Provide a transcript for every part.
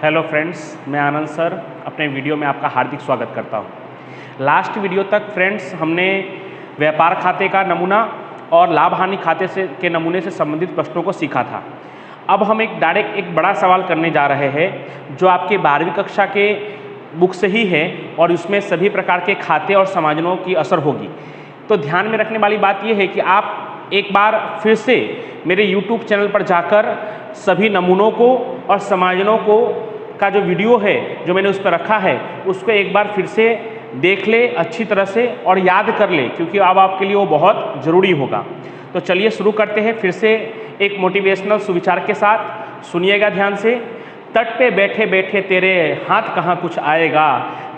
Hello friends, मैं आनंद sir अपने video में आपका हार्दिक स्वागत करता हूं। लास्ट वीडियो तक फ्रेंड्स हमने व्यापार खाते का नमूना और लाभ हानि खाते के नमूने से संबंधित प्रश्नों को सीखा था। अब हम एक बड़ा सवाल करने जा रहे हैं जो आपके 12वीं कक्षा के बुक से ही है और उसमें सभी प्रकार के खाते और समायोजनों की असर होगी। तो ध्यान में रखने वाली बात यह है कि आप एक बार फिर से मेरे YouTube चैनल पर जाकर सभी नमूनों को और समायोजनों को का जो वीडियो है जो मैंने उस पर रखा है उसको एक बार फिर से देख ले अच्छी तरह से और याद कर ले, क्योंकि अब आपके लिए वो बहुत ज़रूरी होगा। तो चलिए शुरू करते हैं फिर से एक मोटिवेशनल सुविचार के साथ। सुनिएगा ध्यान से। तट पे बैठे बैठे तेरे हाथ कहाँ कुछ आएगा,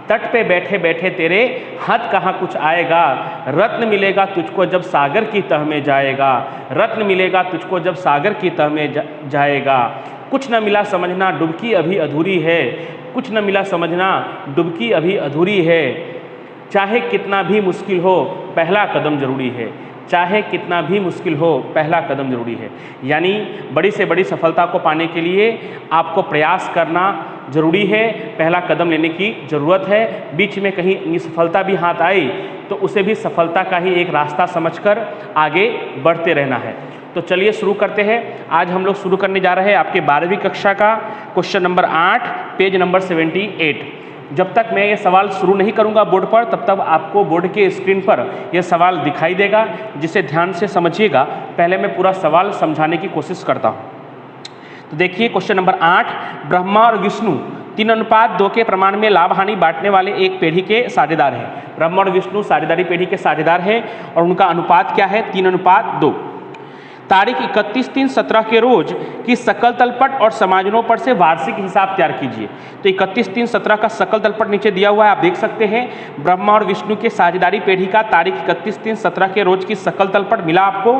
तट पे बैठे बैठे तेरे हाथ कहाँ कुछ आएगा, रत्न मिलेगा तुझको जब सागर की तह में जाएगा, रत्न मिलेगा तुझको जब सागर की तह में जाएगा। कुछ न मिला समझना डुबकी अभी अधूरी है, कुछ न मिला समझना डुबकी अभी अधूरी है। चाहे कितना भी मुश्किल हो पहला कदम जरूरी है, चाहे कितना भी मुश्किल हो पहला कदम जरूरी है। यानी बड़ी से बड़ी सफलता को पाने के लिए आपको प्रयास करना जरूरी है, पहला कदम लेने की ज़रूरत है। बीच में कहीं निसफलता भी हाथ आई तो उसे भी सफलता का ही एक रास्ता समझकर आगे बढ़ते रहना है। तो चलिए शुरू करते हैं। आज हम लोग शुरू करने जा रहे हैं आपके 12वीं कक्षा का क्वेश्चन नंबर 8 पेज नंबर 78। जब तक मैं ये सवाल शुरू नहीं करूंगा बोर्ड पर तब तक आपको बोर्ड के स्क्रीन पर यह सवाल दिखाई देगा, जिसे ध्यान से समझिएगा। पहले मैं पूरा सवाल समझाने की कोशिश करता हूँ। तो देखिए क्वेश्चन नंबर 8, ब्रह्मा और विष्णु 3:2 के प्रमाण में लाभ हानि बांटने वाले एक पीढ़ी के साझेदार हैं। ब्रह्मा और विष्णु साझेदारी पीढ़ी के साझेदार हैं और उनका अनुपात क्या है? 3:2। तारीख 31/3/17 के रोज की सकल तलपट और समायोजनों पर से वार्षिक हिसाब तैयार कीजिए। तो 31/3/17 का सकल तलपट नीचे दिया हुआ है, आप देख सकते हैं। ब्रह्मा और विष्णु के साझेदारी पीढ़ी का तारीख 31/3/17 के रोज की सकल तलपट मिला आपको।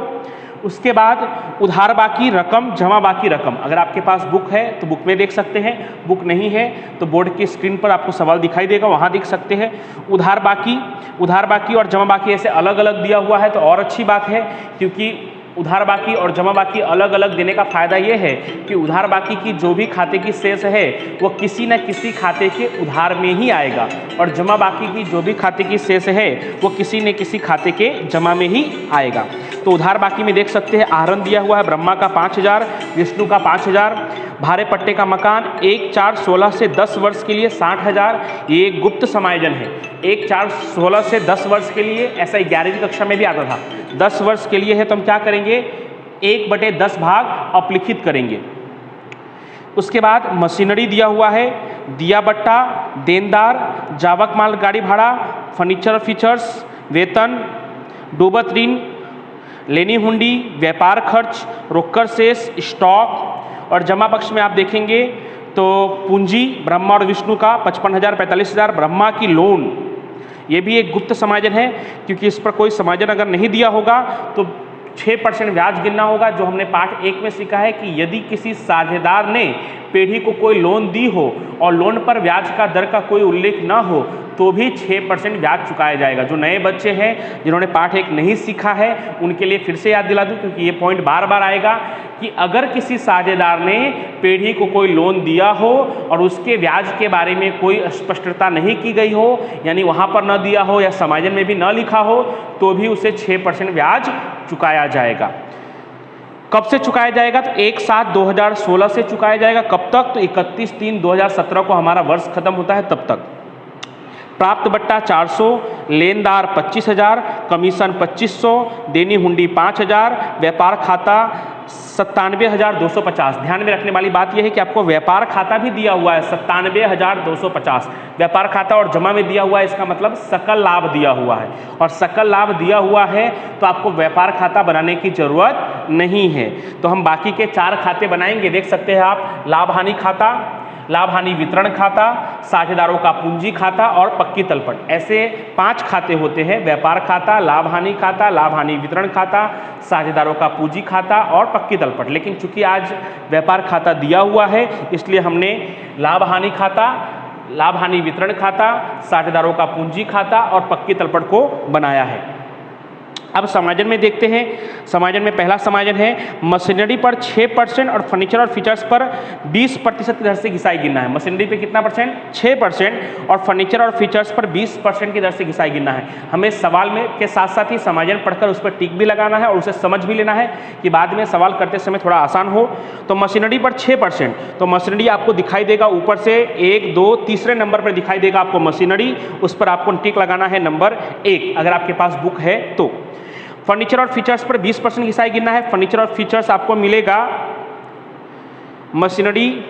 उसके बाद उधार बाकी रकम जमा बाकी रकम, अगर आपके पास बुक है तो बुक में देख सकते हैं, बुक नहीं है तो बोर्ड की स्क्रीन पर आपको सवाल दिखाई देगा, वहाँ देख सकते हैं। उधार बाकी और जमा बाकी ऐसे अलग अलग दिया हुआ है तो और अच्छी बात है, क्योंकि उधार बाकी और जमा बाकी अलग अलग देने का फायदा ये है कि उधार बाकी की जो भी खाते की शेष है वो किसी न किसी खाते के उधार में ही आएगा, और जमा बाकी की जो भी खाते की शेष है वो किसी न किसी खाते के जमा में ही आएगा। तो उधार बाकी में देख सकते हैं आहरण दिया हुआ है, ब्रह्मा का 5,000, विष्णु का 5,000। भारे पट्टे का मकान 1/4/16 से 10 वर्ष के लिए 60,000। ये एक गुप्त समायोजन है। 1/4/16 से 10 वर्ष के लिए, ऐसा 11वीं कक्षा में भी आता था। 10 वर्ष के लिए है तो हम क्या करेंगे? 1/10 भाग अपलिखित करेंगे। उसके बाद मशीनरी दिया हुआ है, दिया बट्टा, देनदार, जावक माल गाड़ी भाड़ा, फर्नीचर फीचर्स, वेतन, डूबत ऋण, लेनी हुंडी, व्यापार खर्च, रोकड़ शेष, स्टॉक। और जमा पक्ष में आप देखेंगे तो पूंजी ब्रह्मा और विष्णु का 55,000 45,000। ब्रह्मा की लोन, ये भी एक गुप्त समायोजन है, क्योंकि इस पर कोई समायोजन अगर नहीं दिया होगा तो 6% ब्याज गिनना होगा। जो हमने पाठ 1 में सीखा है कि यदि किसी साझेदार ने पीढ़ी को कोई लोन दी हो और लोन पर ब्याज का दर का कोई उल्लेख ना हो तो भी 6% ब्याज चुकाया जाएगा। जो नए बच्चे हैं जिन्होंने पाठ 1 नहीं सीखा है उनके लिए फिर से याद दिला दूं, क्योंकि ये पॉइंट बार बार आएगा कि अगर किसी साझेदार ने पीढ़ी को कोई लोन दिया हो और उसके ब्याज के बारे में कोई स्पष्टता नहीं की गई हो, यानी वहाँ पर न दिया हो या समायोजन में भी न लिखा हो, तो भी उसे 6% ब्याज चुकाया जाएगा। कब से चुकाया जाएगा? तो 1/7/2016 से चुकाया जाएगा। कब तक? तो 31/3/2017 को हमारा वर्ष खत्म होता है तब तक। प्राप्त बट्टा 400, लेनदार 25,000, कमीशन 2500, देनी हुंडी 5,000, व्यापार खाता 97,250। ध्यान में रखने वाली बात यह है कि आपको व्यापार खाता भी दिया हुआ है 97,250। व्यापार खाता और जमा में दिया हुआ है, इसका मतलब सकल लाभ दिया हुआ है, और सकल लाभ दिया हुआ है तो आपको व्यापार खाता बनाने की जरूरत नहीं है। तो हम बाकी के 4 खाते बनाएंगे, देख सकते हैं आप। लाभ हानि खाता, लाभ हानि वितरण खाता, साझेदारों का पूंजी खाता और पक्की तलपट, ऐसे 5 खाते होते हैं। व्यापार खाता, लाभ हानि खाता, लाभ हानि वितरण खाता, साझेदारों का पूंजी खाता और पक्की तलपट। लेकिन चूंकि आज व्यापार खाता दिया हुआ है इसलिए हमने लाभ हानि खाता, लाभ हानि वितरण खाता, साझेदारों का पूंजी खाता और पक्की तलपट को बनाया है। अब समायोजन में देखते हैं। समायोजन में पहला समायोजन है मशीनरी पर 6% और फर्नीचर और फीचर्स पर 20% की दर से घिसाई गिनना है। मशीनरी पे कितना परसेंट? 6% और फर्नीचर और फीचर्स पर 20% की दर से घिसाई गिनना है। हमें सवाल में के साथ साथ ही समायोजन पढ़कर उस पर टिक भी लगाना है और उसे समझ भी लेना है कि बाद में सवाल करते समय थोड़ा आसान हो। तो मशीनरी पर 6%, तो मशीनरी आपको दिखाई देगा ऊपर से 1, 2, तीसरे नंबर पर दिखाई देगा आपको मशीनरी, उस पर आपको टिक लगाना है नंबर 1 अगर आपके पास बुक है तो। फर्नीचर और फीचर्स पर 20% घिसाई गिनना है। फर्नीचर और फीचर्स आपको मिलेगा मशीनरी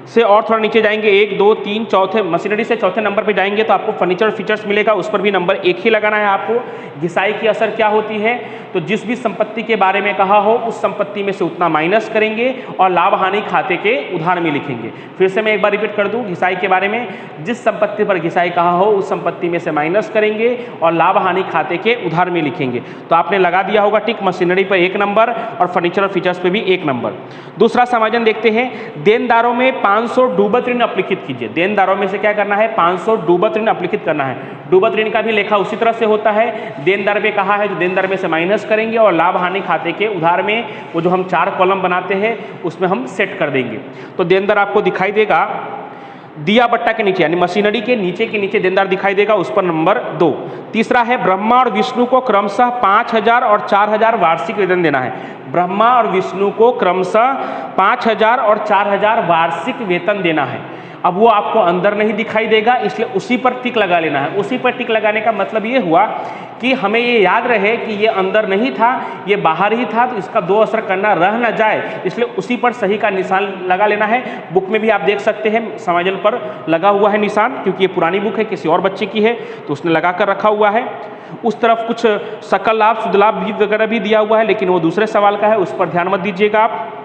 से और थोड़ा नीचे जाएंगे 1, 2, 3 चौथे, मशीनरी से चौथे नंबर पे जाएंगे तो आपको फर्नीचर और फीचर्स मिलेगा, उस पर भी नंबर 1 ही लगाना है आपको। घिसाई की असर क्या होती है? तो जिस भी संपत्ति के बारे में कहा हो उस संपत्ति में से उतना माइनस करेंगे और लाभ हानि खाते के उधार में लिखेंगे। फिर से मैं एक बार रिपीट कर दूं, घिसाई के बारे में जिस संपत्ति पर घिसाई कहा हो उस संपत्ति में से माइनस करेंगे और लाभ हानि खाते के उधार में लिखेंगे। तो आपने लगा दिया होगा टिक, मशीनरी पर 1 नंबर और फर्नीचर और फीचर्स पे भी 1 नंबर। दूसरा समायोजन देखते हैं। देनदारों में 500 डूबत ऋण अपलिखित कीजिए। देनदारों में से क्या करना है? 500 डूबत ऋण अपलिखित करना है। डूबत ऋण का भी लेखा उसी तरह से होता है, देनदार में कहा है जो देनदार में से माइनस करेंगे और लाभ हानि खाते के उधार में वो जो हम 4 कॉलम बनाते हैं उसमें हम सेट कर देंगे। तो देनदार आपको दिखाई देगा दिया बट्टा के नीचे यानी मशीनरी के नीचे देनदार दिखाई देगा, उस पर नंबर 2। तीसरा है ब्रह्मा और विष्णु को क्रमशः 5000 और 4000 वार्षिक वेतन देना है। ब्रह्मा और विष्णु को क्रमशः 5000 और 4000 वार्षिक वेतन देना है। अब वो आपको अंदर नहीं दिखाई देगा इसलिए उसी पर टिक लगा लेना है। उसी पर टिक लगाने का मतलब ये हुआ कि हमें ये याद रहे कि ये अंदर नहीं था, ये बाहर ही था, तो इसका 2 असर करना रह न जाए, इसलिए उसी पर सही का निशान लगा लेना है। बुक में भी आप देख सकते हैं समायोजन पर लगा हुआ है निशान, क्योंकि ये पुरानी बुक है, किसी और बच्चे की है तो उसने लगा कर रखा हुआ है। उस तरफ कुछ सकल लाभ शुद्ध लाभ भी वगैरह भी दिया हुआ है, लेकिन वो दूसरे सवाल का है, उस पर ध्यान मत दीजिएगा आप।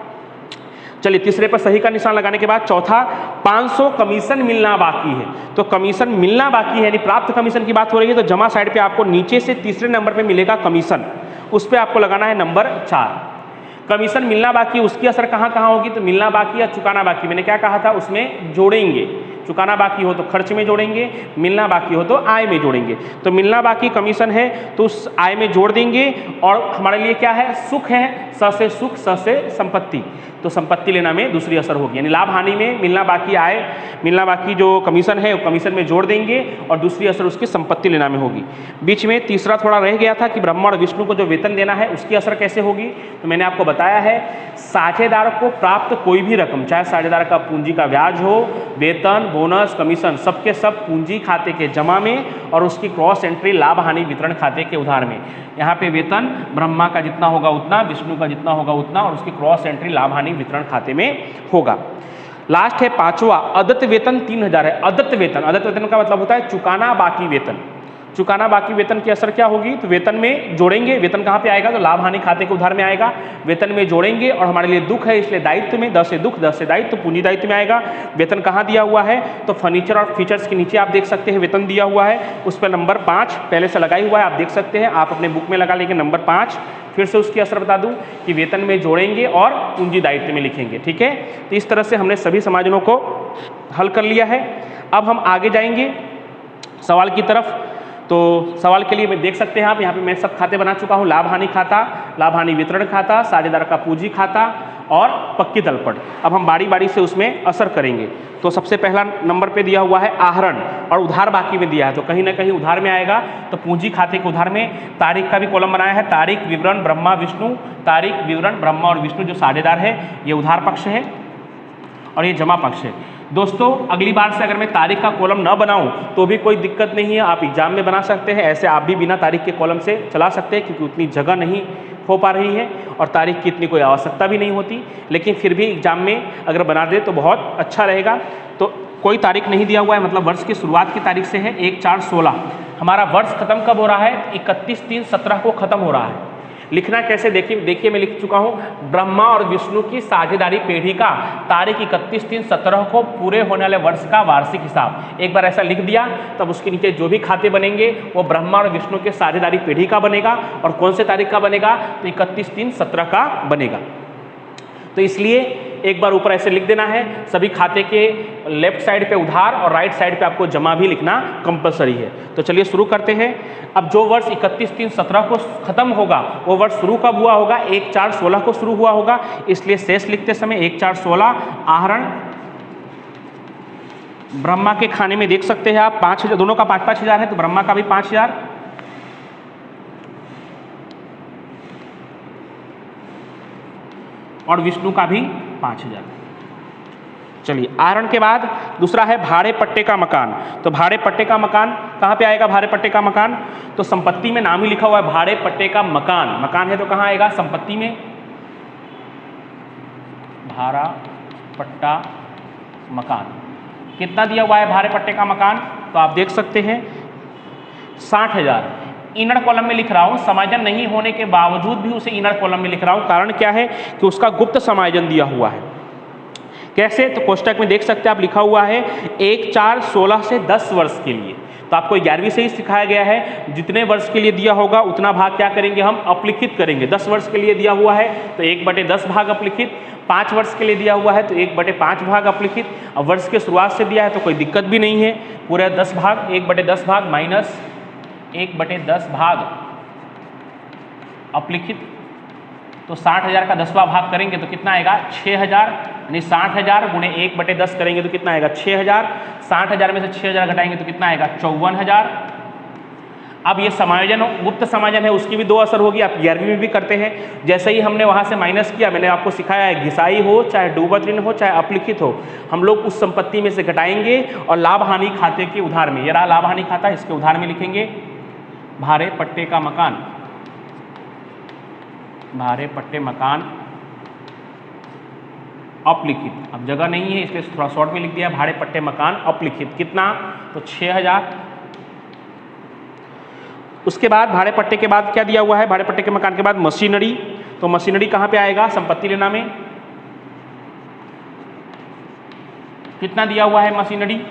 चलिए तीसरे पर सही का निशान लगाने के बाद चौथा 500 कमीशन मिलना बाकी है। तो कमीशन मिलना बाकी है यानी प्राप्त कमीशन की बात हो रही है, तो जमा साइड पे आपको नीचे से तीसरे नंबर पे मिलेगा कमीशन, उस पर आपको लगाना है नंबर 4। कमीशन मिलना बाकी, उसकी असर कहाँ कहाँ होगी? तो मिलना बाकी या चुकाना बाकी, मैंने क्या कहा था उसमें जोड़ेंगे। चुकाना बाकी हो तो खर्च में जोड़ेंगे, मिलना बाकी हो तो आय में जोड़ेंगे। तो मिलना बाकी कमीशन है तो उस आय में जोड़ देंगे। और हमारे लिए क्या है? सुख है, स से सुख, स से संपत्ति, तो संपत्ति लेना में दूसरी असर होगी, यानी लाभ हानि में मिलना बाकी आय, मिलना बाकी जो कमीशन है वो कमीशन में जोड़ देंगे और दूसरी असर उसकी संपत्ति लेना में होगी। बीच में तीसरा थोड़ा रह गया था कि ब्रह्मा और विष्णु को जो वेतन देना है उसकी असर कैसे होगी? तो मैंने आपको बताया है साझेदार को प्राप्त कोई भी रकम, चाहे साझेदार का पूंजी का ब्याज हो, वेतन, बोनस, कमीशन, सबके सब पूंजी खाते के जमा में और उसकी क्रॉस एंट्री लाभ हानि वितरण खाते के उधार में। यहाँ पे वेतन ब्रह्मा का जितना होगा उतना, विष्णु का जितना होगा उतना और उसकी क्रॉस एंट्री लाभ हानि वितरण खाते में होगा। लास्ट है 5वां, अदत्त वेतन 3000 है। अदत्त वेतन का मतलब होता है चुकाना बाकी वेतन। चुकाना बाकी वेतन की असर क्या होगी? तो वेतन में जोड़ेंगे। वेतन कहाँ पे आएगा? तो लाभ हानि खाते के उधार में आएगा। वेतन में जोड़ेंगे और हमारे लिए दुख है इसलिए दायित्व में, द से दुख, द से दायित्व, तो पूंजी दायित्व में आएगा। वेतन कहाँ दिया हुआ है? तो फर्नीचर और फीचर्स के नीचे आप देख सकते हैं वेतन दिया हुआ है, उस पर नंबर 5 पहले से लगाई हुआ है, आप देख सकते हैं। आप अपने बुक में लगा लेंगे नंबर 5। फिर से उसकी असर बता दूं कि वेतन में जोड़ेंगे और पूंजी दायित्व में लिखेंगे। ठीक है, तो इस तरह से हमने सभी समायोजनों को हल कर लिया है। अब हम आगे जाएंगे सवाल की तरफ। तो सवाल के लिए मैं देख सकते हैं आप यहाँ पे मैं सब खाते बना चुका हूँ। लाभ हानि खाता, लाभ हानि वितरण खाता, साझेदार का पूंजी खाता और पक्की तलपट। अब हम बारी बारी से उसमें असर करेंगे। तो सबसे पहला नंबर पे दिया हुआ है आहरण और उधार बाकी में दिया है, तो कहीं ना कहीं उधार में आएगा। तो पूंजी खाते के उधार में तारीख का भी कॉलम बनाया है, तारीख विवरण ब्रह्मा विष्णु, तारीख विवरण ब्रह्मा और विष्णु जो साझेदार है ये उधार पक्ष है और ये जमा पक्ष है। दोस्तों अगली बार से अगर मैं तारीख का कॉलम न बनाऊं तो भी कोई दिक्कत नहीं है, आप एग्जाम में बना सकते हैं। ऐसे आप भी बिना तारीख के कॉलम से चला सकते हैं क्योंकि उतनी जगह नहीं हो पा रही है और तारीख की इतनी कोई आवश्यकता भी नहीं होती, लेकिन फिर भी एग्जाम में अगर बना दे तो बहुत अच्छा रहेगा। तो कोई तारीख नहीं दिया हुआ है, मतलब वर्ष की शुरुआत की तारीख से है 1/4/16। हमारा वर्ष खत्म कब हो रहा है? 31/3/17 को खत्म हो रहा है। लिखना कैसे देखिए मैं लिख चुका हूँ। ब्रह्मा और विष्णु की साझेदारी पेढ़ी का तारीख 31/3/17 को पूरे होने वाले वर्ष का वार्षिक हिसाब। एक बार ऐसा लिख दिया तब उसके नीचे जो भी खाते बनेंगे वो ब्रह्मा और विष्णु के साझेदारी पेढ़ी का बनेगा। और कौन से तारीख का बनेगा? तो 31/3/17 का बनेगा। तो इसलिए एक बार ऊपर ऐसे लिख देना है। सभी खाते के लेफ्ट साइड पे उधार और राइट साइड पे आपको जमा भी लिखना कंपलसरी है। तो चलिए शुरू करते हैं। अब जो वर्ष 31/3/17 को खत्म होगा वो वर्ष शुरू कब हुआ होगा? 1/4/16 को शुरू हुआ होगा, इसलिए शेष लिखते समय 1/4/16 आहरण ब्रह्मा के खाने में देख सकते हैं आप 5,000, दोनों का 5-5 हज़ार है तो ब्रह्मा का भी 5,000 और विष्णु का भी 5,000। चलिए आहरण के बाद दूसरा है भाड़े पट्टे का मकान। तो भाड़े पट्टे का मकान कहाँ पे आएगा? भाड़े पट्टे का मकान तो संपत्ति में नाम ही लिखा हुआ है भाड़े पट्टे का मकान। मकान है तो कहाँ आएगा? संपत्ति में। भाड़ा पट्टा मकान कितना दिया हुआ है भाड़े पट्टे का मकान? तो आप देख सकते हैं 60,000। इनर कॉलम में लिख रहा हूँ, समायोजन नहीं होने के बावजूद भी उसे इनर कॉलम में लिख रहा हूँ। कारण क्या है कि उसका गुप्त समायोजन दिया हुआ है। कैसे? तो कोष्टक में देख सकते हैं आप, लिखा हुआ है 1/4/16 से 10 वर्ष के लिए। तो आपको 11वीं से ही सिखाया गया है जितने वर्ष के लिए दिया होगा उतना भाग क्या करेंगे? हम अपलिखित करेंगे। 10 वर्ष के लिए दिया हुआ है तो 1/10 भाग अपलिखित, 5 वर्ष के लिए दिया हुआ है तो 1/5 भाग अपलिखित। अब वर्ष के शुरुआत से दिया है तो कोई दिक्कत भी नहीं है, पूरे 10 भाग 1/10 भाग माइनस 1/10 भाग अपलिखित। तो 60,000 का 10वां भाग करेंगे तो कितना आएगा? 6,000, यानी 60,000 गुणे 1/10 करेंगे तो कितना आएगा? 6,000। 60,000 में से 6,000 घटाएंगे तो कितना आएगा? 54,000। अब ये समायोजन गुप्त समायोजन है, उसकी भी 2 असर होगी। आप 11वीं में भी करते हैं। जैसे ही हमने वहाँ से माइनस किया, मैंने आपको सिखाया है घिसाई हो चाहे डूबत ऋण हो चाहे अपलिखित हो, हम लोग उस संपत्ति में से घटाएंगे और लाभ हानि खाते के उधार में, ये रहा लाभ हानि खाता, इसके उधार में लिखेंगे भाड़े पट्टे का मकान। भाड़े पट्टे मकान अपलिखित। अब जगह नहीं है इसलिए थोड़ा शॉर्ट में लिख दिया भाड़े पट्टे मकान अपलिखित। कितना? तो 6,000। उसके बाद भाड़े पट्टे के बाद क्या दिया हुआ है? भाड़े पट्टे के मकान के बाद मशीनरी। तो मशीनरी कहाँ पे आएगा? संपत्ति लेना में। कितना दिया हुआ है मशीनरी?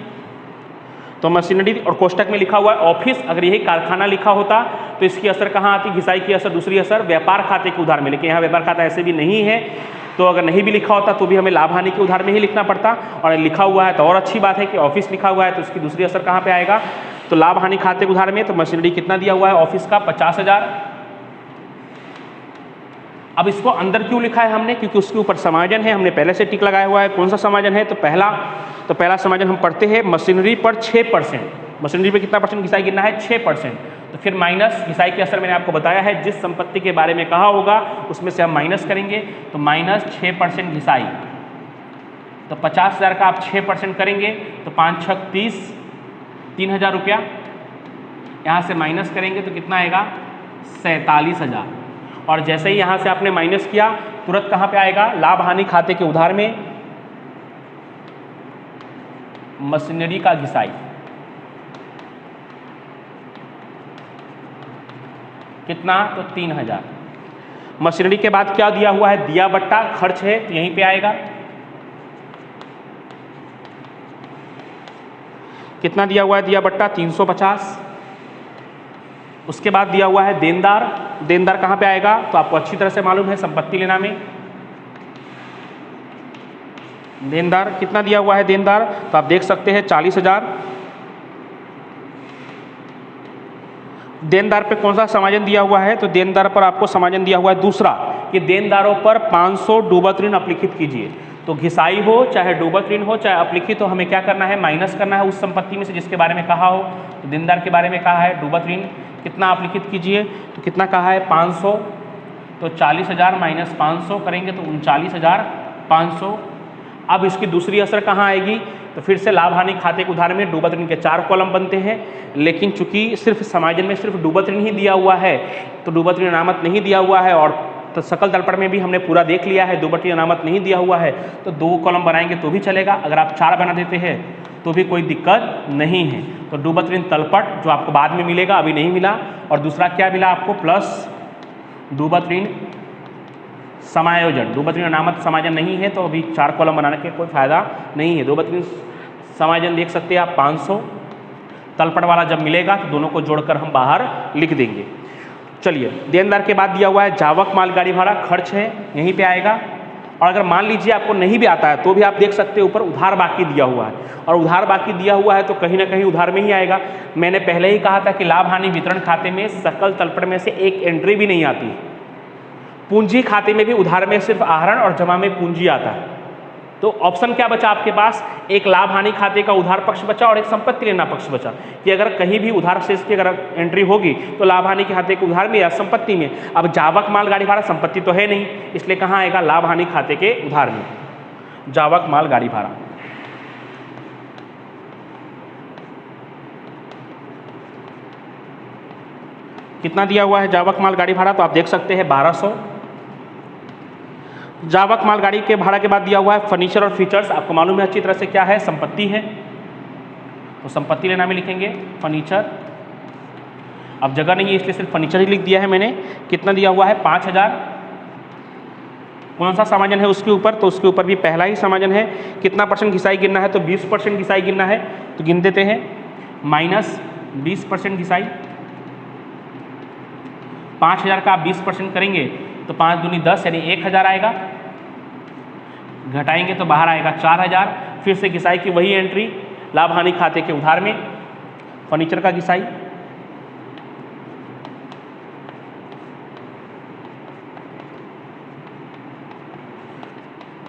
तो मशीनरी और कोष्टक में लिखा हुआ है ऑफिस। अगर यही कारखाना लिखा होता तो इसकी असर कहाँ आती? घिसाई की असर। दूसरी असर व्यापार खाते के उधार में, लेकिन यहाँ व्यापार खाता ऐसे भी नहीं है, तो अगर नहीं भी लिखा होता तो भी हमें लाभ हानि के उधार में ही लिखना पड़ता। और लिखा हुआ है तो और अच्छी बात है कि ऑफिस लिखा हुआ है तो उसकी दूसरी असर कहाँ पे आएगा? तो लाभ हानि खाते के उधार में। तो मशीनरी कितना दिया हुआ है ऑफिस का? 50,000। अब इसको अंदर क्यों लिखा है हमने? क्योंकि उसके ऊपर समायोजन है, हमने पहले से टिक लगाया हुआ है। कौन सा समायोजन है? तो पहला समायोजन हम पढ़ते हैं मशीनरी पर 6%। मशीनरी पे कितना परसेंट घिसाई गिरना है? 6%। तो फिर माइनस घिसाई की असर मैंने आपको बताया है, जिस संपत्ति के बारे में कहा होगा उसमें से हम माइनस करेंगे। तो माइनस 6% घिसाई। तो 50,000 का आप 6% करेंगे तो 5×6 = 30, 3,000 रुपया। यहाँ से माइनस करेंगे तो कितना आएगा? 47,000। और जैसे ही यहाँ से आपने माइनस किया तुरंत कहाँ पे आएगा? लाभ हानि खाते के उधार में मशीनरी का घिसाई। कितना? तो 3,000। मशीनरी के बाद क्या दिया हुआ है? दिया बट्टा खर्च है तो यहीं पे आएगा। कितना दिया हुआ है दिया बट्टा? 350। उसके बाद दिया हुआ है देनदार। देनदार कहाँ पे आएगा? तो आपको अच्छी तरह से मालूम है संपत्ति लेना में। देनदार कितना दिया हुआ है? देनदार तो आप देख सकते हैं 40,000। देनदार पे कौन सा समायोजन दिया हुआ है? तो देनदार पर आपको समायोजन दिया हुआ है दूसरा, कि देनदारों पर 500 डूबत ऋण अपलिखित कीजिए। तो घिसाई हो चाहे डूबत ऋण हो चाहे अपलिखित हो, हमें क्या करना है? माइनस करना है उस संपत्ति में से जिसके बारे में कहा हो। तो देनदार के बारे में कहा है डूबत ऋण कितना अपलिखित कीजिए, तो कितना कहा है? 500। तो 40,000 माइनस 500 करेंगे तो 39,500। अब इसकी दूसरी असर कहाँ आएगी? तो फिर से लाभ हानि खाते के उधार में डूबत ऋण के 4 कॉलम बनते हैं, लेकिन चूंकि सिर्फ समायोजन में सिर्फ डूबत ऋण ही दिया हुआ है तो डूबत ऋण अनामत नहीं दिया हुआ है। और तो सकल दर्पण में भी हमने पूरा देख लिया है, डूबत ऋण अनामत नहीं दिया हुआ है, तो 2 कॉलम बनाएंगे तो भी चलेगा। अगर आप 4 बना देते हैं तो भी कोई दिक्कत नहीं है। तो डूबत ऋण तलपट जो आपको बाद में मिलेगा, अभी नहीं मिला। और दूसरा क्या मिला आपको? प्लस डूबत ऋण समायोजन। डूबत ऋण अनामत समायोजन नहीं है तो अभी 4 कॉलम बनाने के कोई फायदा नहीं है। डूबत ऋण समायोजन देख सकते हैं आप 500। तलपट वाला जब मिलेगा तो दोनों को जोड़कर हम बाहर लिख देंगे। चलिए, देनदार के बाद दिया हुआ है जावक माल गाड़ी भाड़ा खर्च है, यहीं पे आएगा। और अगर मान लीजिए आपको नहीं भी आता है तो भी आप देख सकते हैं ऊपर उधार बाकी दिया हुआ है, और उधार बाकी दिया हुआ है तो कहीं ना कहीं उधार में ही आएगा। मैंने पहले ही कहा था कि लाभ हानि वितरण खाते में सकल तलपट में से एक एंट्री भी नहीं आती। पूंजी खाते में भी उधार में सिर्फ आहरण और जमा में पूंजी आता है। तो ऑप्शन क्या बचा आपके पास, एक लाभ हानि खाते का उधार पक्ष बचा और एक संपत्ति लेना पक्ष बचा, कि अगर कहीं भी उधार शेष की अगर एंट्री होगी तो लाभ हानि के खाते के उधार में या संपत्ति में। अब जावक माल गाड़ी भाड़ा संपत्ति तो है नहीं, इसलिए कहाँ आएगा, लाभ हानि खाते के उधार में, जावक माल गाड़ी भाड़ा। कितना दिया हुआ है जावक माल गाड़ी भाड़ा, तो आप देख सकते हैं 1200। जावक माल गाड़ी के भाड़ा के बाद दिया हुआ है फर्नीचर और फीचर्स, आपको मालूम है अच्छी तरह से क्या है, संपत्ति है, तो संपत्ति लेना में लिखेंगे फर्नीचर। अब जगह नहीं है इसलिए सिर्फ फर्नीचर ही लिख दिया है मैंने। कितना दिया हुआ है, 5000। कौन सा समाजन है उसके ऊपर, तो उसके ऊपर भी पहला ही समाजन है। कितना परसेंट घिसाई गिनना है, तो 20% घिसाई गिनना है, तो गिन देते हैं, -20% घिसाई। 5000 का आप 20% करेंगे तो 5 दूनी 10 यानी 1000 आएगा, घटाएंगे तो बाहर आएगा 4000। फिर से घिसाई की वही एंट्री, लाभ हानि खाते के उधार में फर्नीचर का घिसाई,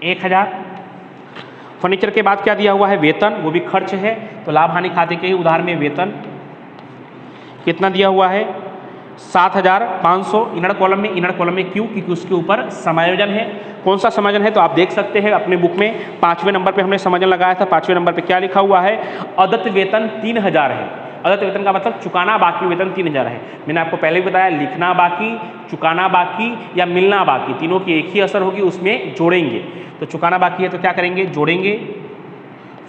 $1000। फर्नीचर के बाद क्या दिया हुआ है, वेतन, वो भी खर्च है, तो लाभ हानि खाते के ही उधार में वेतन। कितना दिया हुआ है, 7500। इनर कॉलम में क्यों, क्योंकि उसके ऊपर समायोजन है। कौन सा समायोजन है, तो आप देख सकते हैं अपने बुक में 5वें नंबर पे हमने समायोजन लगाया था। 5वें नंबर पे क्या लिखा हुआ है, अदत्त वेतन 3000 है। अदत्त वेतन का मतलब चुकाना बाकी वेतन 3000 है। मैंने आपको पहले भी बताया, लिखना बाकी, चुकाना बाकी या मिलना बाकी, तीनों की एक ही असर होगी, उसमें जोड़ेंगे। तो चुकाना बाकी है तो क्या करेंगे, जोड़ेंगे,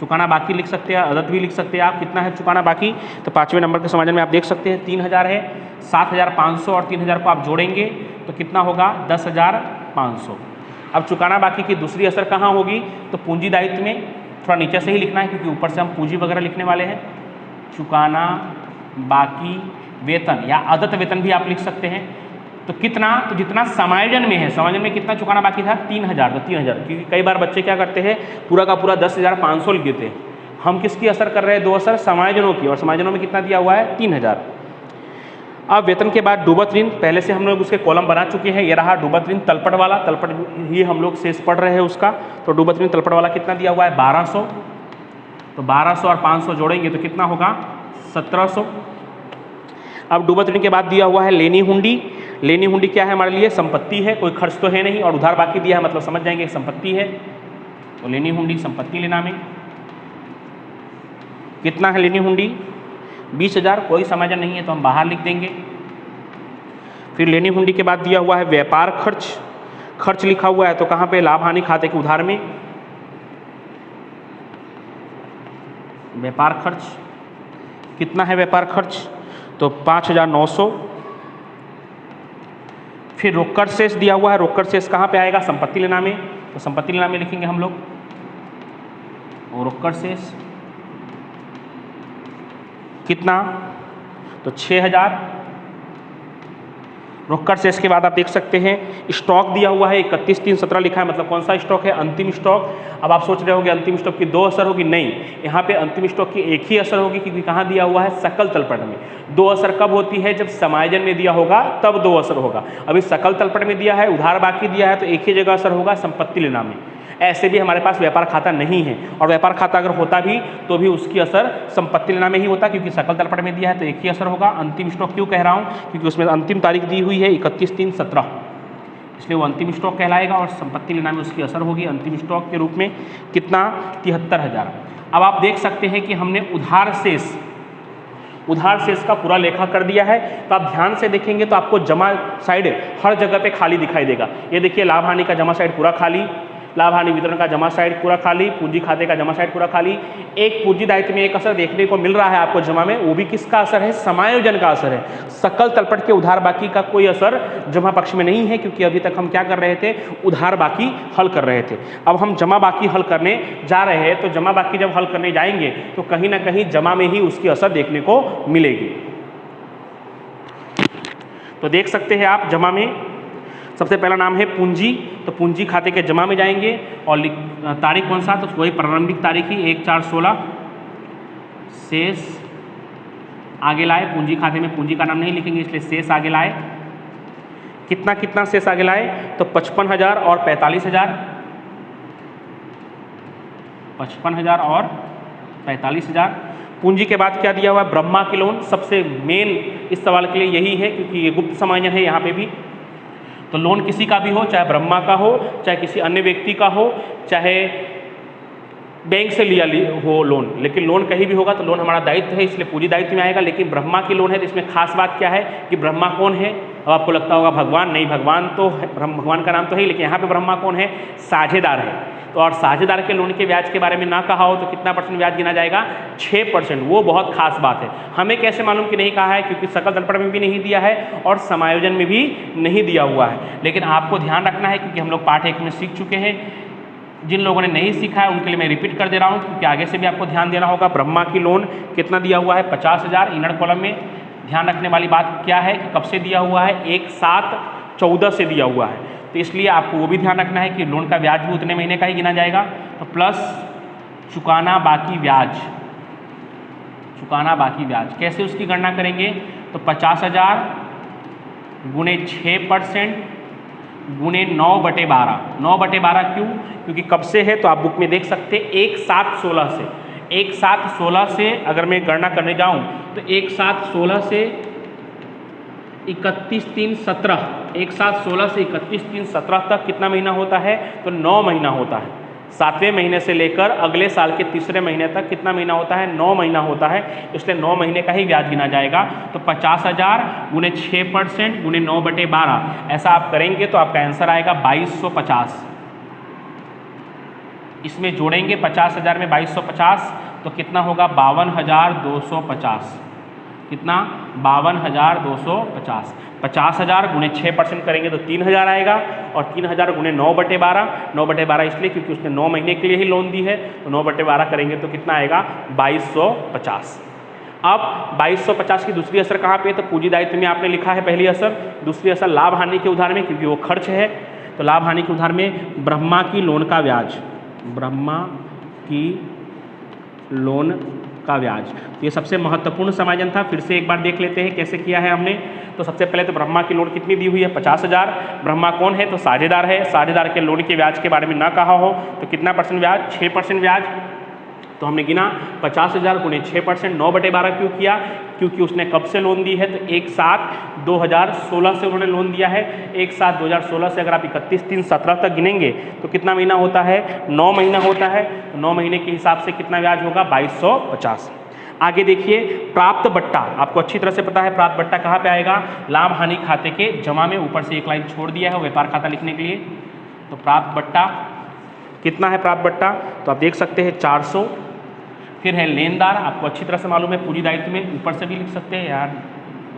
चुकाना बाकी लिख सकते हैं, अदत्त भी लिख सकते हैं आप। कितना है चुकाना बाकी, तो 5वें नंबर के समायोजन में आप देख सकते हैं 3000 है। 7500 और 3000 को आप जोड़ेंगे तो कितना होगा, 10500। अब चुकाना बाकी की दूसरी असर कहाँ होगी, तो पूंजी दायित्व में। थोड़ा नीचे से ही लिखना है क्योंकि ऊपर से हम पूंजी वगैरह लिखने वाले हैं। चुकाना बाकी वेतन या अदत्त वेतन भी आप लिख सकते हैं। तो कितना, तो जितना समायोजन में है, समायोजन में कितना चुकाना बाकी था, 3000, तो 3000। क्योंकि कई बार बच्चे क्या करते हैं, पूरा का पूरा 10500 लिख देते हैं। हम किसकी असर कर रहे हैं, दो असर समायोजनों की, और समायोजनों में कितना दिया हुआ है, 3000। अब वेतन के बाद डूबत ऋण, पहले से हम लोग उसके कॉलम बना चुके हैं। ये रहा डूबत ऋण तलपट वाला, तलपट ही हम लोग शेष पढ़ रहे हैं उसका। तो डूबत ऋण तलपट वाला कितना दिया हुआ है, 1200। तो 1200 और 500 जोड़ेंगे तो कितना होगा, 1700। अब डूबत ऋण के बाद दिया हुआ है लेनी हुंडी। लेनी हुंडी क्या है हमारे लिए, संपत्ति है, कोई खर्च तो है नहीं, और उधार बाकी दिया है मतलब समझ जाएंगे संपत्ति है। तो लेनी हुंडी संपत्ति लेना में कितना है, लेनी हुंडी 20000। कोई समायोजन नहीं है तो हम बाहर लिख देंगे। फिर लेनी हुंडी के बाद दिया हुआ है व्यापार खर्च। खर्च लिखा हुआ है तो कहाँ पे, लाभ हानि खाते के उधार में। व्यापार खर्च कितना है, व्यापार खर्च तो 5900। फिर रोकड़ शेष दिया हुआ है, रोकड़ शेष कहाँ पे आएगा, संपत्ति लेना में। तो संपत्ति लेना में लिखेंगे हम लोग, और रोकड़ शेष कितना, तो 6000। रोकड़ शेष के बाद आप देख सकते हैं स्टॉक दिया हुआ है 31/3/17 लिखा है, मतलब कौन सा स्टॉक है, अंतिम स्टॉक। अब आप सोच रहे होंगे अंतिम स्टॉक की दो असर होगी, नहीं, यहाँ पे अंतिम स्टॉक की एक ही असर होगी, क्योंकि कहाँ दिया हुआ है, सकल तलपट में। दो असर कब होती है, जब समायोजन में दिया होगा तब दो असर होगा। अभी सकल तलपट में दिया है, उधार बाकी दिया है, तो एक ही जगह असर होगा, संपत्ति लेना में। ऐसे भी हमारे पास व्यापार खाता नहीं है, और व्यापार खाता अगर होता भी तो भी उसकी असर संपत्ति लेना में ही होता, क्योंकि सकल तलपट में दिया है तो एक ही असर होगा। अंतिम स्टॉक क्यों कह रहा हूँ, क्योंकि उसमें अंतिम तारीख दी हुई है 31/3/17, इसलिए वो अंतिम स्टॉक कहलाएगा, और संपत्ति लेना में उसकी असर होगी अंतिम स्टॉक के रूप में। कितना, 73000। अब आप देख सकते हैं कि हमने उधार शेष का पूरा लेखा कर दिया है। तो आप ध्यान से देखेंगे तो आपको जमा साइड हर जगह पे खाली दिखाई देगा। ये देखिए, लाभ हानि का जमा साइड पूरा खाली, लाभ हानि वितरण का जमा साइड पूरा खाली, पूंजी खाते का जमा साइड पूरा खाली। एक पूंजी दायित्व में एक असर देखने को मिल रहा है आपको जमा में, वो भी किसका असर है, समायोजन का असर है। सकल तलपट के उधार बाकी का कोई असर जमा पक्ष में नहीं है, क्योंकि अभी तक हम क्या कर रहे थे, उधार बाकी हल कर रहे थे। अब हम जमा बाकी हल करने जा रहे हैं, तो जमा बाकी जब हल करने जाएंगे तो कहीं ना कहीं जमा में ही उसकी असर देखने को मिलेगी। तो देख सकते हैं आप जमा में सबसे पहला नाम है पूंजी, तो पूंजी खाते के जमा में जाएंगे और तारीख कौन सा, तो वही प्रारंभिक तारीख ही 1/4/16। शेष आगे लाए, पूंजी खाते में पूंजी का नाम नहीं लिखेंगे इसलिए शेष आगे लाए। कितना कितना शेष आगे लाए, तो 55,000 और 45,000, 55,000 और 45,000। पूंजी के बाद क्या दिया हुआ है, ब्रह्मा की लोन। सबसे मेन इस सवाल के लिए यही है क्योंकि ये गुप्त समायोजन है यहाँ पे भी। तो लोन किसी का भी हो, चाहे ब्रह्मा का हो, चाहे किसी अन्य व्यक्ति का हो, चाहे बैंक से लिया हो लोन, लेकिन लोन कहीं भी होगा तो लोन हमारा दायित्व है इसलिए पूंजी दायित्व में आएगा। लेकिन ब्रह्मा की लोन है तो इसमें खास बात क्या है कि ब्रह्मा कौन है। अब आपको लगता होगा भगवान, नहीं, भगवान तो भगवान का नाम तो है, लेकिन यहाँ पे ब्रह्मा कौन है, साझेदार है। तो और साझेदार के लोन के ब्याज के बारे में ना कहा हो तो कितना % ब्याज गिना जाएगा, 6%। वो बहुत खास बात है। हमें कैसे मालूम कि नहीं कहा है, क्योंकि सकल दर्पण में भी नहीं दिया है और समायोजन में भी नहीं दिया हुआ है। लेकिन आपको ध्यान रखना है क्योंकि हम लोग पाठ 1 में सीख चुके हैं। जिन लोगों ने नहीं सीखा है उनके लिए मैं रिपीट कर दे रहा हूँ क्योंकि आगे से भी आपको ध्यान देना होगा। ब्रह्मा की लोन कितना दिया हुआ है, 50,000। इनर कॉलम में ध्यान रखने वाली बात क्या है कि कब से दिया हुआ है, 1/7/14 से दिया हुआ है, तो इसलिए आपको वो भी ध्यान रखना है कि लोन का ब्याज भी उतने महीने का ही गिना जाएगा। तो प्लस चुकाना बाकी ब्याज, चुकाना बाकी ब्याज कैसे उसकी गणना करेंगे, तो 50,000 गुणे 6% गुणे 9/12। 9/12 क्यों, क्योंकि कब से है तो आप बुक में देख सकते हैं 1/7/16 से। 1/7/16 से अगर मैं गणना करने जाऊं तो 1/7/16 से 31/3/17, 1/7/16 से 31/3/17 तक कितना महीना होता है, तो 9 महीना होता है। 7वें महीने से लेकर अगले साल के 3रे महीने तक कितना महीना होता है, 9 महीना होता है, इसलिए 9 महीने का ही ब्याज गिना जाएगा। तो 50,000 गुणे 6% गुणे 9/12 ऐसा आप करेंगे तो आपका आंसर आएगा 2250। इसमें जोड़ेंगे 50,000 में 2250 तो कितना होगा, 52,250। कितना, 52,250। 50,000 गुणे 6% करेंगे तो 3,000 आएगा और 3,000 गुणे 9/12। 9/12 इसलिए क्योंकि उसने 9 महीने के लिए ही लोन दी है, तो 9/12 करेंगे तो कितना आएगा, 2250। अब 2250 की दूसरी असर कहाँ पे, तो पूंजी दायित्व में आपने लिखा है पहली असर। दूसरी असर लाभ हानि के उधार में, क्योंकि वो खर्च है, तो लाभ हानि के उधार में ब्रह्मा की लोन का ब्याज, ब्रह्मा की लोन का ब्याज। तो ये सबसे महत्वपूर्ण समायोजन था। फिर से एक बार देख लेते हैं कैसे किया है हमने। तो सबसे पहले तो ब्रह्मा की लोन कितनी दी हुई है, 50,000। ब्रह्मा कौन है, तो साझेदार है। साझेदार के लोन के ब्याज के बारे में ना कहा हो तो कितना % ब्याज, 6% ब्याज। तो हमने गिना 50,000 गुणे 6%, 9/12 क्यों किया, क्योंकि उसने कब से लोन दी है, तो 1/7/2016 से उन्होंने लोन दिया है। 1/7/2016 से अगर आप 31/3/17 तक गिनेंगे तो कितना महीना होता है, 9 महीना होता है। तो 9 महीने के हिसाब से कितना ब्याज होगा, 2250। आगे देखिए, प्राप्त बट्टा आपको अच्छी तरह से पता है। प्राप्त बट्टा कहाँ पे आएगा, लाभ हानि खाते के जमा में। ऊपर से एक लाइन छोड़ दिया है व्यापार खाता लिखने के लिए। तो प्राप्त बट्टा कितना है, प्राप्त बट्टा तो आप देख सकते हैं 400। फिर है लेनदार, आपको अच्छी तरह से मालूम है पूंजी दायित्व में। ऊपर से भी लिख सकते हैं यार,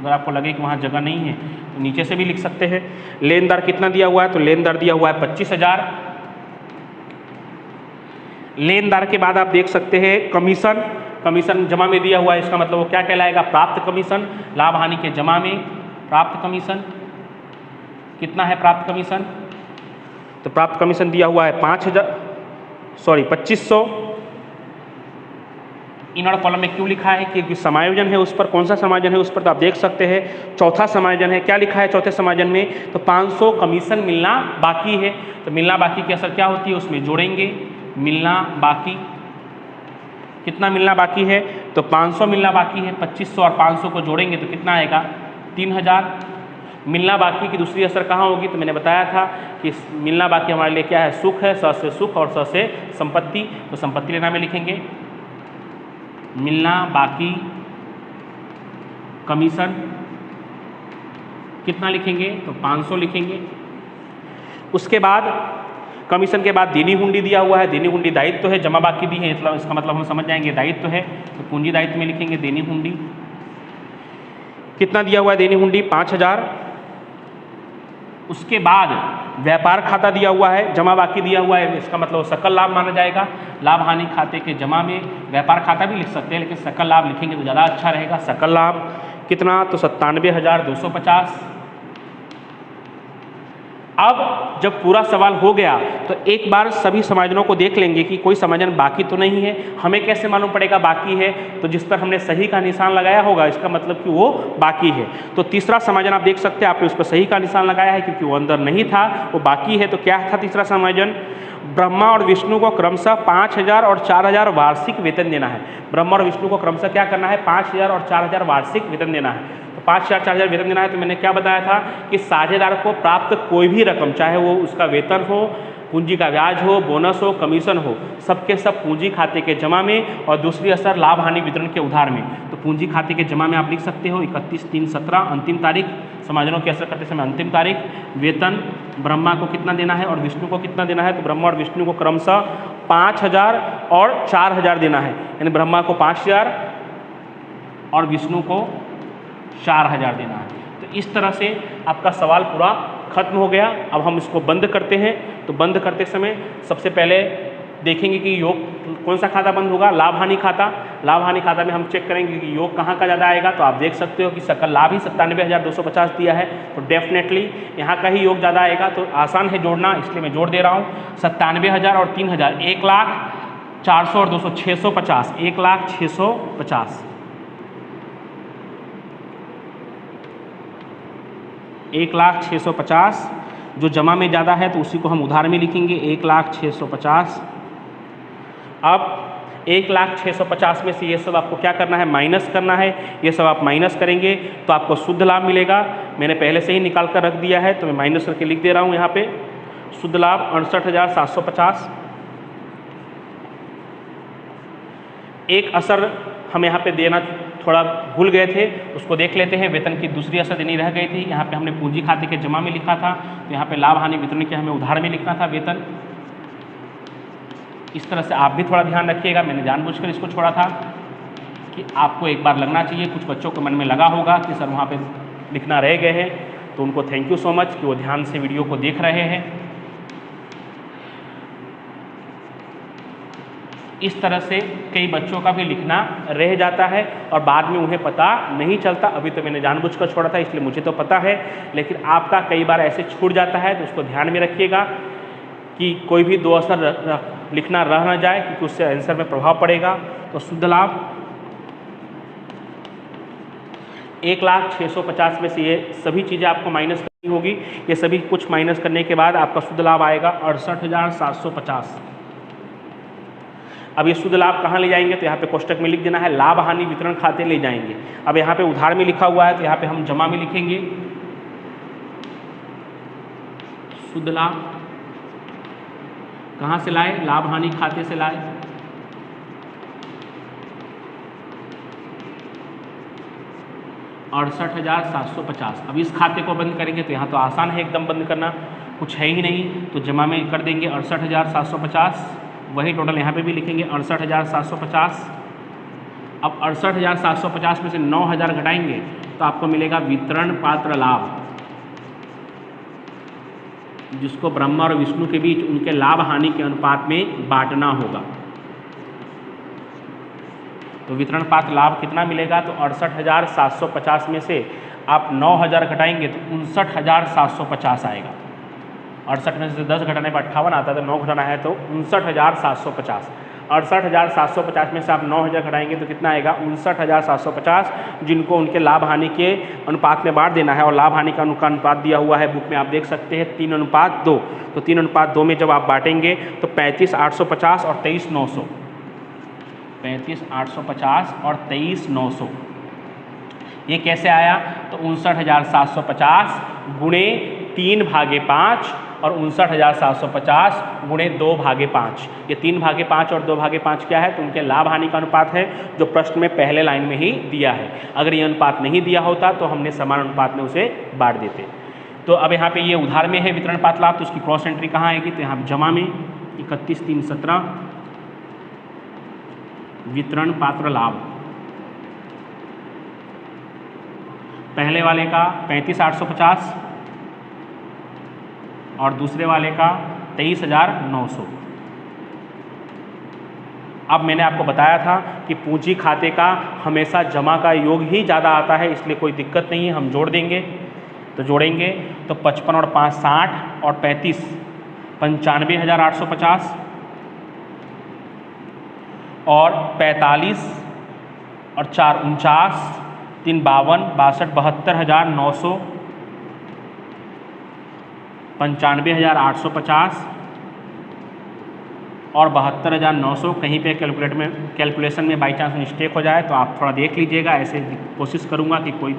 अगर आपको लगे कि वहाँ जगह नहीं है तो नीचे से भी लिख सकते हैं। लेनदार कितना दिया हुआ है, तो लेनदार दिया हुआ है 25,000। लेनदार के बाद आप देख सकते हैं कमीशन, कमीशन जमा में दिया हुआ है, इसका मतलब वो क्या कहलाएगा, प्राप्त कमीशन। लाभ हानि के जमा में प्राप्त कमीशन कितना है, प्राप्त कमीशन तो प्राप्त कमीशन दिया हुआ है 2500। इनर कॉलम में क्यों लिखा है, क्योंकि समायोजन है उस पर। कौन सा समायोजन है उस पर, तो आप देख सकते हैं चौथा समायोजन है। क्या लिखा है चौथे समायोजन में, तो 500 कमीशन मिलना बाकी है। तो मिलना बाकी की असर क्या होती है, उसमें जोड़ेंगे मिलना बाकी। कितना मिलना बाकी है, तो 500 मिलना बाकी है। 2500 और 500 को जोड़ेंगे तो कितना आएगा, 3000। मिलना बाकी की दूसरी असर कहाँ होगी, तो मैंने बताया था कि मिलना बाकी हमारे लिए क्या है, सुख है। स से सुख और स से संपत्ति, तो संपत्ति लेना में लिखेंगे मिलना बाकी कमीशन कितना लिखेंगे, तो 500 लिखेंगे। उसके बाद कमीशन के बाद देनी हुंडी दिया हुआ है। देनी हुंडी दायित्व है, जमा बाकी दी है, मतलब इसका मतलब हम समझ जाएंगे दायित्व है। तो पूंजी दायित्व में लिखेंगे देनी हुंडी। कितना दिया हुआ है देनी हुंडी, 5000। उसके बाद व्यापार खाता दिया हुआ है, जमा बाकी दिया हुआ है, इसका मतलब सकल लाभ माना जाएगा। लाभ हानि खाते के जमा में व्यापार खाता भी लिख सकते हैं, लेकिन सकल लाभ लिखेंगे तो ज़्यादा अच्छा रहेगा। सकल लाभ कितना, तो 97,250। अब जब पूरा सवाल हो गया तो एक बार सभी समायोजनों को देख लेंगे कि कोई समायोजन बाकी तो नहीं है। हमें कैसे मालूम पड़ेगा बाकी है? तो जिस पर हमने सही का निशान लगाया होगा इसका मतलब कि वो बाकी है। तो तीसरा समायोजन आप देख सकते हैं, आपने उस पर सही का निशान लगाया है क्योंकि वो अंदर नहीं था, वो बाकी है। तो क्या था तीसरा समायोजन? ब्रह्मा और विष्णु को क्रमशः 5,000 और 4,000 वार्षिक वेतन देना है। ब्रह्मा और विष्णु को क्रमशः क्या करना है? 5,000 और 4,000 वार्षिक वेतन देना है। तो 5,000 4,000 वेतन देना है। तो मैंने क्या बताया था कि साझेदार को प्राप्त कोई भी रकम, चाहे वो उसका वेतन हो, पूंजी का ब्याज हो, बोनस हो, कमीशन हो, सबके सब पूंजी खाते के जमा में और दूसरी असर लाभ हानि वितरण के उधार में। तो पूंजी खाते के जमा में आप लिख सकते हो 31/3/17 अंतिम तारीख, समायोजनों के असर करते समय अंतिम तारीख। वेतन ब्रह्मा को कितना देना है और विष्णु को कितना देना है? तो ब्रह्मा और विष्णु को क्रमशः 5,000 और 4,000 देना है, यानी ब्रह्मा को 5,000 और विष्णु को 4,000 देना है। तो इस तरह से आपका सवाल पूरा खत्म हो गया। अब हम इसको बंद करते हैं। तो बंद करते समय सबसे पहले देखेंगे कि योग कौन सा खाता बंद होगा? लाभ हानि खाता। लाभ हानि खाता में हम चेक करेंगे कि योग कहाँ का ज़्यादा आएगा। तो आप देख सकते हो कि सकल लाभ ही 97,250 दिया है, तो डेफिनेटली यहाँ का ही योग ज़्यादा आएगा। तो आसान है जोड़ना, इसलिए मैं जोड़ दे रहा हूँ। 97,000 और 3,000, 1,04,000 और 200, 650, 1,06,50, 1,06,50। जो जमा में ज़्यादा है तो उसी को हम उधार में लिखेंगे, 1,06,50। अब 1,06,50 में से ये सब आपको क्या करना है? माइनस करना है। ये सब आप माइनस करेंगे तो आपको शुद्ध लाभ मिलेगा। मैंने पहले से ही निकाल कर रख दिया है तो मैं माइनस करके लिख दे रहा हूँ यहाँ पे। शुद्ध लाभ 68,750। एक असर हम यहाँ पे देना थोड़ा भूल गए थे, उसको देख लेते हैं। वेतन की दूसरी असर देनी रह गई थी। यहाँ पे हमने पूंजी खाते के जमा में लिखा था, तो यहाँ पे लाभ हानि वितरण के हमें उधार में लिखना था वेतन। इस तरह से आप भी थोड़ा ध्यान रखिएगा। मैंने जानबूझकर इसको छोड़ा था कि आपको एक बार लगना चाहिए। कुछ बच्चों के मन में लगा होगा कि सर वहाँ पे लिखना रह गए हैं, तो उनको थैंक यू सो मच कि वो ध्यान से वीडियो को देख रहे हैं। इस तरह से कई बच्चों का भी लिखना रह जाता है और बाद में उन्हें पता नहीं चलता। अभी तो मैंने जानबूझकर छोड़ा था इसलिए मुझे तो पता है, लेकिन आपका कई बार ऐसे छूट जाता है, तो उसको ध्यान में रखिएगा कि कोई भी दो असर लिखना रह ना जाए, क्योंकि उससे आंसर में प्रभाव पड़ेगा। तो शुद्ध लाभ 1,06,50 में से ये सभी चीज़ें आपको माइनस करनी होगी। ये सभी कुछ माइनस करने के बाद आपका शुद्ध लाभ आएगा 68,750। अब ये शुद्ध लाभ कहाँ ले जाएंगे? तो यहाँ पे कोष्टक में लिख देना है, लाभ हानि वितरण खाते ले जाएंगे। अब यहाँ पे उधार में लिखा हुआ है तो यहाँ पे हम जमा में लिखेंगे। शुद्ध लाभ कहाँ से लाए? लाभ हानि खाते से लाए। $68,750। अब इस खाते को बंद करेंगे तो यहाँ तो आसान है एकदम बंद करना, कुछ है ही नहीं, तो जमा में कर देंगे 68,750। वही टोटल यहाँ पे भी लिखेंगे 68,750। अब 68,750 में से 9,000 घटाएंगे तो आपको मिलेगा वितरण पात्र लाभ, जिसको ब्रह्मा और विष्णु के बीच उनके लाभ हानि के अनुपात में बांटना होगा। तो वितरण पात्र लाभ कितना मिलेगा? तो 68,750 में से आप 9,000 घटाएंगे तो 59,750 आएगा। 68 में से 10 घटाने पर 58 आता है, तो 9 घटाना है तो 59,750। 68,750 में से आप 9,000 घटाएंगे तो कितना आएगा? 59,750, जिनको उनके लाभ हानि के अनुपात में बांट देना है। और लाभ हानि का अनुपात दिया हुआ है बुक में, आप देख सकते हैं 3:2। तो 3:2 में जब आप बांटेंगे तो 35,850 और 23,900, 35,850 और 23,900 ये कैसे आया? तो 59,750 गुणे 3/5 और 59,750 गुणे 2/5। ये 3/5 और 2/5 क्या है? तो उनके लाभ हानि का अनुपात है, जो प्रश्न में पहले लाइन में ही दिया है। अगर ये अनुपात नहीं दिया होता तो हमने समान अनुपात में उसे बांट देते। तो अब यहाँ पे ये उधार में है वितरण पात्र लाभ, तो उसकी क्रॉस एंट्री कहाँ आएगी? तो यहाँ जमा में 31/3/17 वितरण पात्र लाभ, पहले वाले का 35,850 और दूसरे वाले का 23,900। अब मैंने आपको बताया था कि पूंजी खाते का हमेशा जमा का योग ही ज़्यादा आता है, इसलिए कोई दिक्कत नहीं है, हम जोड़ देंगे। तो जोड़ेंगे तो 55 और 5 60 और 35 95,850 और 45 और 4 49 3 52 62 72,900 95,850 और 72,900। कहीं पे कैलकुलेशन में बाई चांस मिस्टेक हो जाए तो आप थोड़ा देख लीजिएगा, ऐसे कोशिश करूँगा कि कोई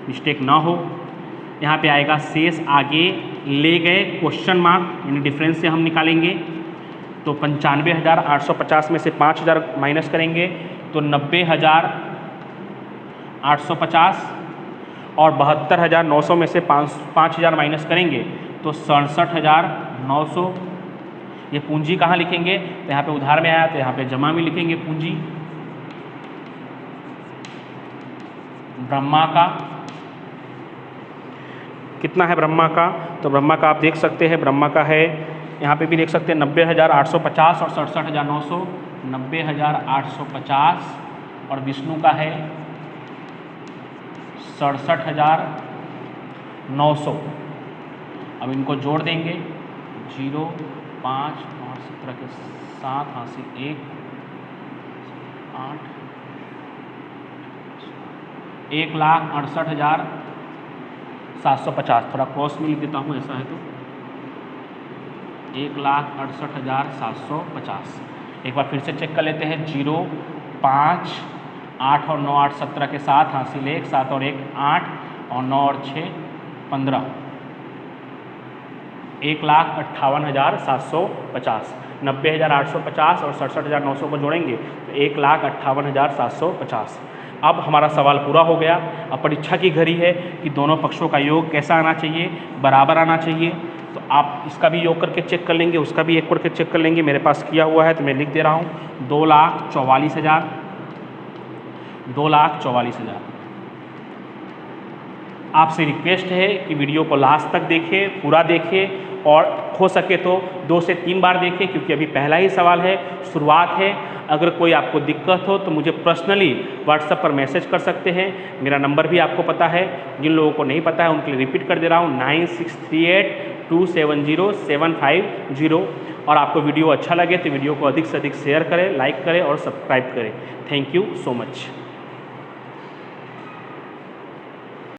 मिस्टेक ना हो। यहाँ पे आएगा शेष आगे ले गए क्वेश्चन मार्क, यानी डिफरेंस से हम निकालेंगे। तो 95,850 में से 5,000 माइनस करेंगे तो 90,850 और 72,900 में से 5,000 माइनस करेंगे तो 67,900। ये पूंजी कहाँ लिखेंगे, तो यहाँ पे उधार में आया तो यहाँ पे जमा में लिखेंगे पूंजी। ब्रह्मा का कितना है, ब्रह्मा का, तो ब्रह्मा का आप देख सकते हैं, ब्रह्मा का है यहाँ पे भी देख सकते हैं 90,850 और 67,900, 90,850 और विष्णु का है 67,900। अब इनको जोड़ देंगे 0 5 5 17 के 7 हासिल 1 8 1,68,750। थोड़ा क्रॉस में लिख देता हूँ ऐसा है तो 1,68,750। एक बार फिर से चेक कर लेते हैं 0 5 8 और 9 8 17 के 7 हासिल 1 7 और 1 8 और 9 और 6 15 1,58,750। 90,850 और 67,900 को जोड़ेंगे तो 1,58,750। अब हमारा सवाल पूरा हो गया। अब परीक्षा की घड़ी है कि दोनों पक्षों का योग कैसा आना चाहिए, बराबर आना चाहिए। तो आप इसका भी योग करके चेक कर लेंगे, उसका भी एक करके चेक कर लेंगे। मेरे पास किया हुआ है तो मैं लिख दे रहा हूँ 2,44,000 2,44,000। आपसे रिक्वेस्ट है कि वीडियो को लास्ट तक देखें, पूरा देखें और हो सके तो 2 से 3 बार देखें, क्योंकि अभी पहला ही सवाल है, शुरुआत है। अगर कोई आपको दिक्कत हो तो मुझे पर्सनली व्हाट्सएप पर मैसेज कर सकते हैं। मेरा नंबर भी आपको पता है, जिन लोगों को नहीं पता है उनके लिए रिपीट कर दे रहा हूँ 9638270750। और आपको वीडियो अच्छा लगे तो वीडियो को अधिक से अधिक शेयर करें, लाइक करें और सब्सक्राइब करें। Thank you so much.